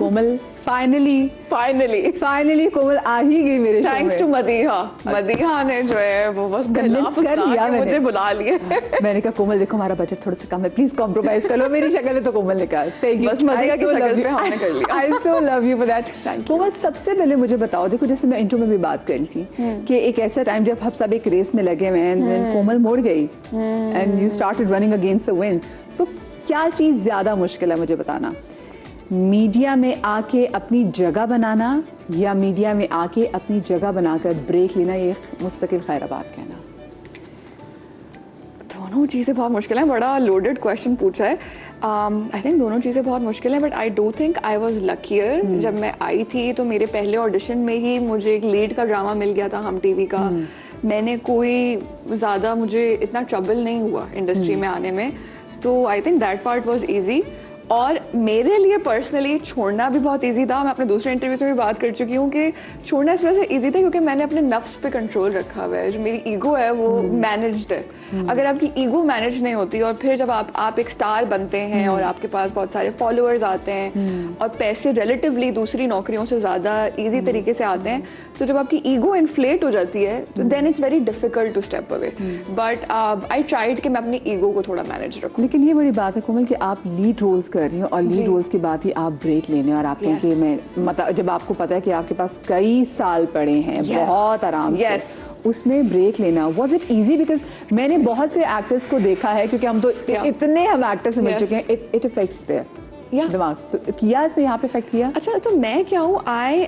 कोमल finally कोमल आ ही गई मेरे show में। थैंक्स टू मदीहा ने जो है वो बस कर लिया मुझे बुला लिए। मैंने कहा कोमल देखो हमारा बजट थोड़ा सा कम है, प्लीज कॉम्प्रोमाइज कर लो। मेरी शक्ल में तो कोमल ने कहा थैंक यू, बस मदीहा की शक्ल पे हमने कर लिया। I so love you for that. Komal सबसे पहले मुझे बताओ, देखो जैसे मैं इंटरव्यू में भी बात करी थी कि एक ऐसा टाइम जब हम सब एक रेस में लगे हुए हैं, कोमल मुड़ गई and you started running against the wind, तो क्या चीज ज्यादा मुश्किल है मुझे बताना, मीडिया में आके अपनी जगह बनाना या मीडिया में आके अपनी जगह बनाकर ब्रेक लेना, ये मुस्तकिल खैराबाद कहना? दोनों चीज़ें बहुत मुश्किल हैं, बड़ा लोडेड क्वेश्चन पूछा है। आई थिंक दोनों चीज़ें बहुत मुश्किल हैं, but I do think I was luckier. जब मैं आई थी तो मेरे पहले ऑडिशन में ही मुझे एक लीड का ड्रामा मिल गया था हम टीवी का। मैंने कोई ज़्यादा, मुझे इतना ट्रबल नहीं हुआ इंडस्ट्री में आने में, तो I think that part was easy. और मेरे लिए पर्सनली छोड़ना भी बहुत इजी था। मैं अपने दूसरे इंटरव्यूज में भी बात कर चुकी हूँ कि छोड़ना इस वजह से इजी था क्योंकि मैंने अपने नफ्स पे कंट्रोल रखा हुआ है। जो मेरी ईगो है वो मैनेज्ड है। अगर आपकी ईगो मैनेज नहीं होती और फिर जब आप एक स्टार बनते हैं और आपके पास बहुत सारे फॉलोअर्स आते हैं और पैसे रिलेटिवली दूसरी नौकरियों से ज़्यादा ईजी तरीके से आते हैं, तो जब आपकी ईगो इन्फ्लेट हो जाती है तो then it's very difficult to step away. But I tried कि मैं अपनी ईगो को थोड़ा मैनेज रखूँ। लेकिन ये बड़ी बात है कोमल कि आप लीड रोल्स कर रही हो और लीड रोल्स के बाद ही आप ब्रेक लेने, और आप yes. मैं मतलब जब आपको पता है कि आपके पास कई साल पड़े हैं yes. बहुत आराम से उसमें ब्रेक लेना, वाज इट इजी? बिकॉज मैंने बहुत से एक्टर्स को देखा है, क्योंकि हम तो इतने हम एक्टर्स से मिल चुके हैं, इट इफेक्ट्स देयर दिमाग, तो किया इसने यहाँ पे इफेक्ट किया? अच्छा, तो मैं क्या हूँ, I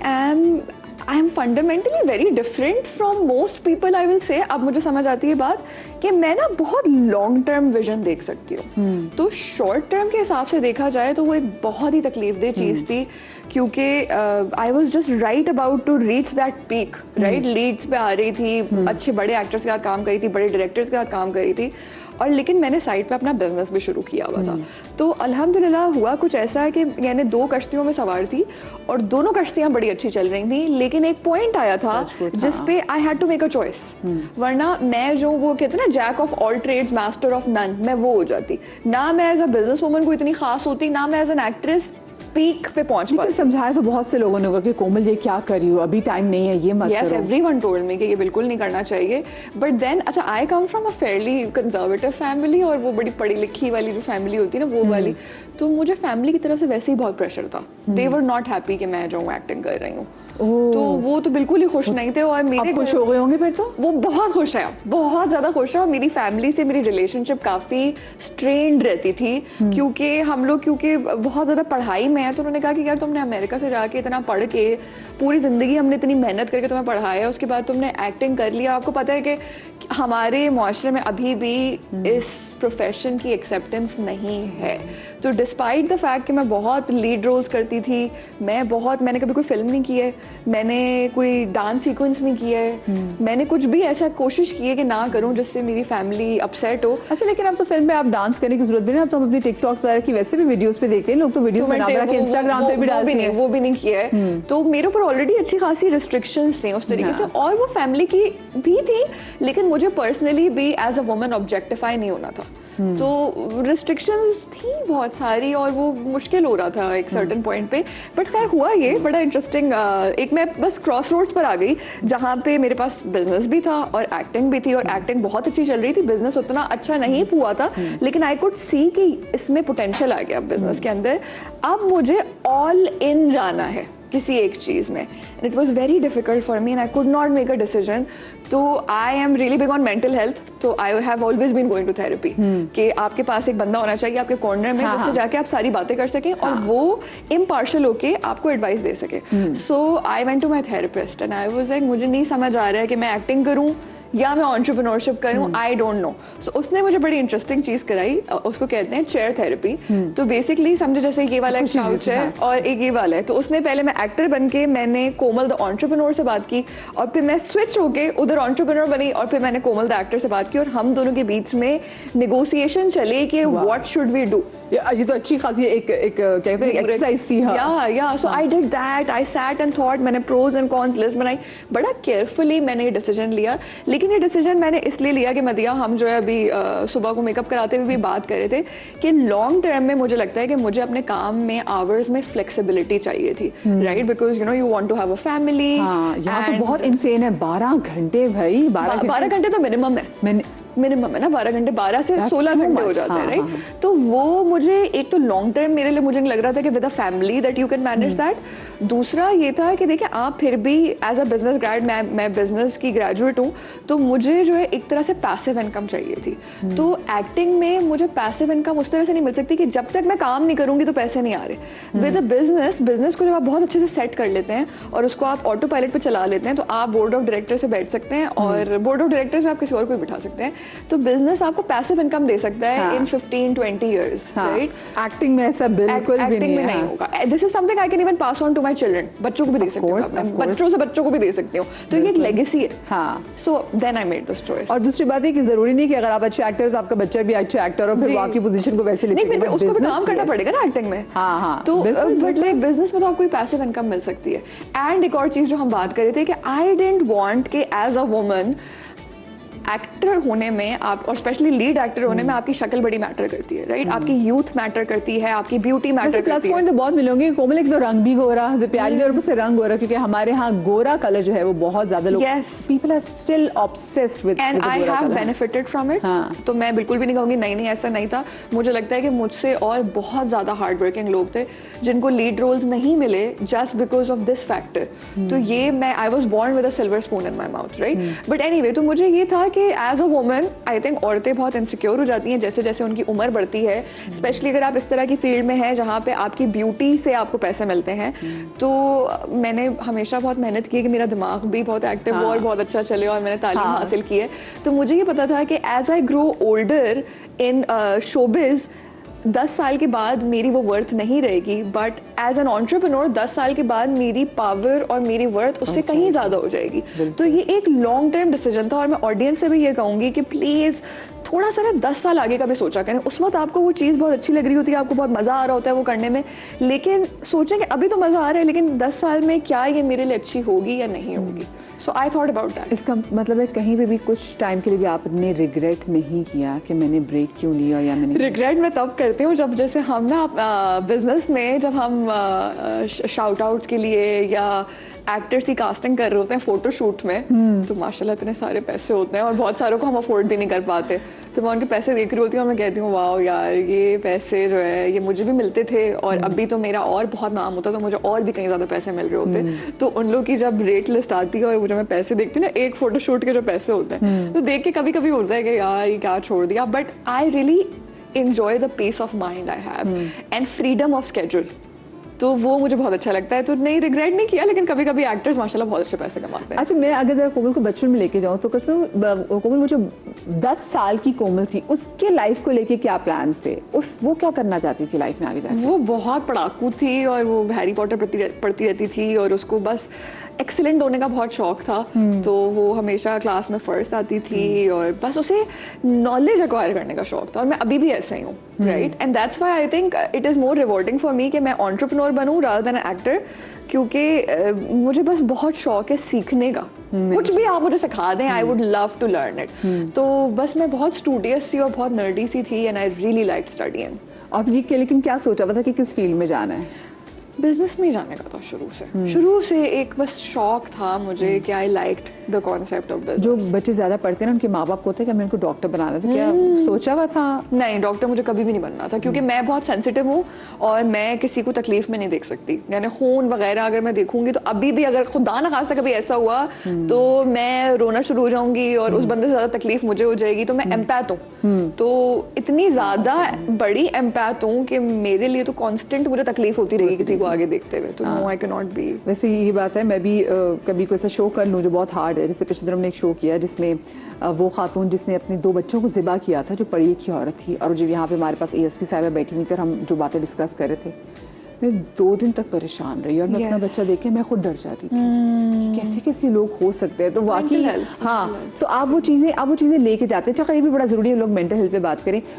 am fundamentally very different from most people, I will say. अब मुझे समझ आती है बात कि मैं ना बहुत लॉन्ग टर्म विजन देख सकती हूँ। तो शॉर्ट टर्म के हिसाब से देखा जाए तो वो एक बहुत ही तकलीफदेह चीज़ थी, क्योंकि I was just right about to reach that peak, right? Leads पे आ रही थी, अच्छे बड़े एक्टर्स के साथ काम करी थी, बड़े डायरेक्टर्स के साथ काम करी थी, और लेकिन मैंने साइड पे अपना बिजनेस भी शुरू किया हुआ था। तो अल्हम्दुलिल्लाह हुआ कुछ ऐसा है कि मैंने 2 कश्तियों में सवार थी और दोनों कश्तियाँ बड़ी अच्छी चल रही थी, लेकिन एक पॉइंट आया था जिस पे I had to make a choice. वरना मैं जो वो कहते हैं ना jack of all trades master of none, मैं वो हो जाती। ना मैं एज अ बिजनेस वूमन को इतनी खास होती, ना मैं एज एन एक्ट्रेस पीक पे पहुंच पाती। समझाया तो बहुत से लोगों ने होगा कि कोमल ये क्या कर रही हो, अभी टाइम नहीं है, ये मत करो। Yes, everyone told me कि ये बिल्कुल नहीं करना चाहिए। But then अच्छा, I come from a fairly conservative family, और वो बड़ी पढ़ी लिखी वाली जो फैमिली होती है ना वो वाली, तो मुझे फैमिली की तरफ से वैसे ही बहुत प्रेशर था। They were not happy कि मैं जो एक्टिंग कर रही हूँ, तो वो तो बिल्कुल ही खुश नहीं थे। और मेरे खुश हो गए होंगे फिर तो? वो बहुत खुश है, बहुत ज़्यादा खुश है। और मेरी फैमिली से मेरी रिलेशनशिप काफ़ी स्ट्रेन्ड रहती थी, क्योंकि हम लोग बहुत ज़्यादा पढ़ाई में है, तो उन्होंने कहा कि यार तुमने अमेरिका से जाके इतना पढ़ के, पूरी ज़िंदगी हमने इतनी मेहनत करके तुम्हें पढ़ाया, उसके बाद तुमने एक्टिंग कर लिया। आपको पता है कि हमारे मुआशरे में अभी भी इस प्रोफेशन की एक्सेप्टेंस नहीं है। तो डिस्पाइट द फैक्ट कि मैं बहुत लीड रोल्स करती थी, मैंने कभी कोई फिल्म नहीं की है, मैंने कोई डांस सीक्वेंस नहीं किया है, मैंने कुछ भी ऐसा कोशिश की है कि ना करूं जिससे मेरी फैमिली अपसेट हो। अच्छा, लेकिन अब तो फिल्म में आप डांस करने की जरूरत भी नहीं, अब तो हम अपनी टिकटॉक्स वगैरह की वैसे भी वीडियोस पे देखते हैं, लोग तो वीडियोस बना के इंस्टाग्राम पे भी डालते हैं। वो भी नहीं किया है। तो मेरे ऊपर ऑलरेडी अच्छी खासी रिस्ट्रिक्शंस थी उस तरीके से, और वो फैमिली की भी थी, लेकिन मुझे पर्सनली भी एज अ वुमन ऑब्जेक्टिफाई नहीं होना था। तो रिस्ट्रिक्शंस थी बहुत सारी और वो मुश्किल हो रहा था एक सर्टेन पॉइंट पे। बट खैर हुआ ये बड़ा इंटरेस्टिंग, एक मैं बस क्रॉस रोड्स पर आ गई जहाँ पे मेरे पास बिजनेस भी था और एक्टिंग भी थी, और एक्टिंग बहुत अच्छी चल रही थी, बिजनेस उतना अच्छा नहीं हुआ था, लेकिन आई कुड सी कि इसमें पोटेंशियल आ गया बिजनेस के अंदर। अब मुझे ऑल इन जाना है किसी एक चीज़ में, and it was very difficult for me and I could not make a decision. तो I am really big on mental health, तो I have always been going to therapy कि आपके पास एक बंदा होना चाहिए आपके कॉर्नर में, जिससे जाके आप सारी बातें कर सकें और वो इम्पार्शियल होके आपको एडवाइस दे सके। So I went to my therapist and I was like मुझे नहीं समझ आ रहा है कि मैं एक्टिंग करूँ या मैं एंटरप्रेन्योरशिप करूं, आई डोंट नो। सो उसने मुझे बड़ी इंटरेस्टिंग चीज़ कराई, उसको कहते हैं चेयर थेरेपी। तो बेसिकली समझो जैसे ये वाला एक काउच है और एक ये वाला है, तो उसने पहले मैं एक्टर बन के मैंने कोमल द एंटरप्रेन्योर से बात की, और फिर मैं स्विच होके उधर एंटरप्रेन्योर बनी, और फिर मैंने कोमल द एक्टर से बात की, और हम दोनों के बीच में नेगोशिएशन चले कि व्हाट शुड वी डू। ये तो अच्छी खासी एक कहते हैं एक्सरसाइज थी। हाँ yeah so I did that, I sat and thought, मैंने प्रोज एंड कॉन्स लिस्ट बनाई, बड़ा केयरफुली मैंने ये डिसीजन लिया। लेकिन ये डिसीजन मैंने इसलिए लिया कि मदिया, हम जो है अभी सुबह को मेकअप कराते हुए भी बात कर रहे थे कि लॉन्ग टर्म में मुझे लगता है कि मुझे अपने काम में आवर्स में फ्लेक्सिबिलिटी चाहिए थी, right, because you know you want to have a family. यहाँ तो बहुत इंसेन है, 12 घंटे भाई, 12 घंटे तो मिनिमम है, मिनिमम है ना 12 घंटे, 12 से 16 घंटे हो जाते हैं, राइट। तो वो मुझे एक तो लॉन्ग टर्म मेरे लिए मुझे नहीं लग रहा था कि with a family that you can manage that. दूसरा ये था कि देखिए आप फिर भी एज अ बिजनेस ग्रेड, मैं बिजनेस की ग्रेजुएट हूँ, तो मुझे जो है एक तरह से पैसिव इनकम चाहिए थी। तो एक्टिंग में मुझे पैसिव इनकम उस तरह से नहीं मिल सकती कि जब तक मैं काम नहीं करूँगी तो पैसे नहीं आ रहे। विद अ बिजनेस को जब आप बहुत अच्छे से सेट कर लेते हैं और उसको आप ऑटो पायलट पर चला लेते हैं, तो आप बोर्ड ऑफ डायरेक्टर से बैठ सकते हैं और बोर्ड ऑफ डायरेक्टर्स में आप किसी और को भी बिठा सकते हैं। तो बिजनेस आपको पैसिव इनकम दे सकता है इन 15-20 इयर्स, राइट। एक्टिंग में ऐसा बिल्कुल भी नहीं होगा। This is something I can even pass on to my children, बच्चों को भी दे सकती हूँ, बच्चों से बच्चों को भी दे सकती हूँ, तो ये एक लेगेसी है। हाँ, so then I made this choice. और दूसरी बात है कि जरूरी नहीं कि अगर आप अच्छे एक्टर हो तो आपका बच्चा भी अच्छा एक्टर हो, फिर वो आपकी पोजीशन को वैसे ले नहीं, फिर उसको भी काम करना पड़ेगा ना एक्टिंग में। हाँ, तो बट लाइक बिजनेस में तो आपको पैसिव इनकम मिल सकती है। एंड एक और चीज जो हम बात कर रहे थे कि आई डिडंट वांट कि एज अ वुमन एक्टर होने में आप, और स्पेशली लीड एक्टर होने में आपकी शक्ल बड़ी मैटर करती है, राइट। आपकी यूथ मैटर करती है, आपकी ब्यूटी मैटर करती है। प्लस पॉइंट तो बहुत मिलेंगे कोमल, एक तो रंग भी गोरा, प्याली और ऊपर से रंग गोरा, क्योंकि हमारे यहाँ गोरा कलर जो है वो बहुत ज्यादा लोग, people are still obsessed with, and I have benefited from it. तो मैं बिल्कुल भी नहीं कहूँगी नहीं ऐसा नहीं था। मुझे लगता है कि मुझसे और बहुत ज्यादा हार्ड वर्किंग लोग थे जिनको लीड रोल्स नहीं मिले just because of this factor. तो ये मैं, I was born with a silver spoon in my mouth, right. But anyway, तो मुझे ये था कि as a woman I think औरतें बहुत इनसिक्योर हो जाती हैं जैसे जैसे उनकी उम्र बढ़ती है, स्पेशली अगर आप इस तरह की फील्ड में हैं जहाँ पे आपकी ब्यूटी से आपको पैसे मिलते हैं। तो मैंने हमेशा बहुत मेहनत की है कि मेरा दिमाग भी बहुत एक्टिव हो और बहुत अच्छा चले, और मैंने तालीम हासिल की है। तो मुझे ये पता था कि as I grow older in showbiz, 10 साल के बाद मेरी वो वर्थ नहीं रहेगी, बट एज एन एंटरप्रेन्योर 10 साल के बाद मेरी पावर और मेरी वर्थ उससे कहीं ज़्यादा हो जाएगी। तो ये एक लॉन्ग टर्म डिसीजन था, और मैं ऑडियंस से भी ये कहूँगी कि प्लीज़ थोड़ा सा ना 10 साल आगे का भी सोचा करें। उस वक्त आपको वो चीज़ बहुत अच्छी लग रही होती है, आपको बहुत मज़ा आ रहा होता है वो करने में, लेकिन सोचें कि अभी तो मज़ा आ रहा है, लेकिन 10 साल में क्या ये मेरे लिए अच्छी होगी या नहीं होगी। सो आई थॉट अबाउट दैट। इसका मतलब है कहीं पे भी कुछ टाइम के लिए भी आपने रिग्रेट नहीं किया कि मैंने ब्रेक क्यों लिया, या मैंने? रिग्रेट मैं तब करती हूँ जब जैसे हम ना बिजनेस में जब हम शाउट आउट्स के लिए या एक्टर्स की कास्टिंग कर रहे होते हैं फोटो शूट में, तो माशाल्लाह इतने सारे पैसे होते हैं और बहुत सारों को हम अफोर्ड भी नहीं कर पाते। तो मैं उनके पैसे देख रही होती हूँ और मैं कहती हूँ वाह यार, ये पैसे जो है ये मुझे भी मिलते थे, और अभी तो मेरा और बहुत नाम होता तो मुझे और भी कहीं ज़्यादा पैसे मिल रहे होते। तो उन लोग की जब रेट लिस्ट आती है और वो जब मैं पैसे देखती हूँ ना, एक फोटो शूट के जो पैसे होते हैं, तो देख के कभी कभी होता है कि यार ये क्या छोड़ दिया। But I really enjoy the peace of mind I have and freedom of schedule। तो वो मुझे बहुत अच्छा लगता है। तो नहीं, रिग्रेट नहीं किया, लेकिन कभी कभी एक्टर्स माशाल्लाह बहुत अच्छे पैसे कमाते हैं। अच्छा, मैं अगर जरा कोमल को बचपन में लेके जाऊँ तो कोमल वो जो 10 साल की कोमल थी, उसके लाइफ को लेके क्या प्लान्स थे? वो क्या करना चाहती थी लाइफ में आगे जाके? वो बहुत पढ़ाकू थी और वो हैरी पॉटर पढ़ती रहती थी, और उसको बस एक्सीलेंट होने का बहुत शौक था। तो वो हमेशा क्लास में फर्स्ट आती थी और बस उसे नॉलेज एक्वायर करने का शौक था, और मैं अभी भी ऐसा ही हूँ, right. And that's why I think it is more rewarding for me कि मैं एंटरप्रेन्योर बनूँ रादर देन एक्टर, क्योंकि मुझे बस बहुत शौक है सीखने का। कुछ भी आप मुझे सिखा दें, I would love to learn it. तो बस मैं बहुत स्टूडियस थी और बहुत नर्डी सी थी, and I really like studying. और ये लेकिन क्या सोचा था कि किस फील्ड में जाना है? बिजनेस में जाने का था शुरू से एक बस शौक था मुझे कि I liked the concept of business. जो बच्चे ज्यादा पढ़ते हैं ना, उनके माँ बाप को होता है कि मैं इनको डॉक्टर बनाना, तो क्या सोचा हुआ था? नहीं, डॉक्टर मुझे कभी भी नहीं बनना था, क्योंकि मैं बहुत सेंसिटिव हूँ और मैं किसी को तकलीफ में नहीं देख सकती। यानी खून वगैरह अगर मैं देखूंगी तो अभी भी अगर खुदा न खास्ता कभी ऐसा हुआ तो मैं रोना शुरू हो जाऊंगी और उस बंदे से ज्यादा तकलीफ मुझे हो जाएगी। तो मैं एम्पैथ हूँ, तो इतनी ज्यादा बड़ी एम्पैथ हूँ कि मेरे लिए तो कॉन्स्टेंट मुझे तकलीफ होती रहेगी किसी को आगे देखते हुए। तो no, I can not be. वैसे ये बात है, मैं भी कभी कोई ऐसा शो कर लूँ जो बहुत हार्ड है। जैसे पिछले दिनों हमने एक शो किया जिसमें वो खातून जिसने अपने 2 बच्चों को ज़िबा किया था, जो पढ़ी लिखी औरत थी, और जब यहाँ पे हमारे पास ASP साहिबा बैठी हुई थी, हम जो बातें डिस्कस कर रहे थे, मैं 2 दिन तक परेशान रही, और मैं अपना बच्चा देख के मैं खुद डर जाती थी कि कैसे कैसे लोग हो सकते हैं। तो वाकई हाँ, तो आप वो चीज़ें लेके जाते हैं। अच्छा, ये भी बड़ा ज़रूरी है लोग मेंटल हेल्थ पे बात करें।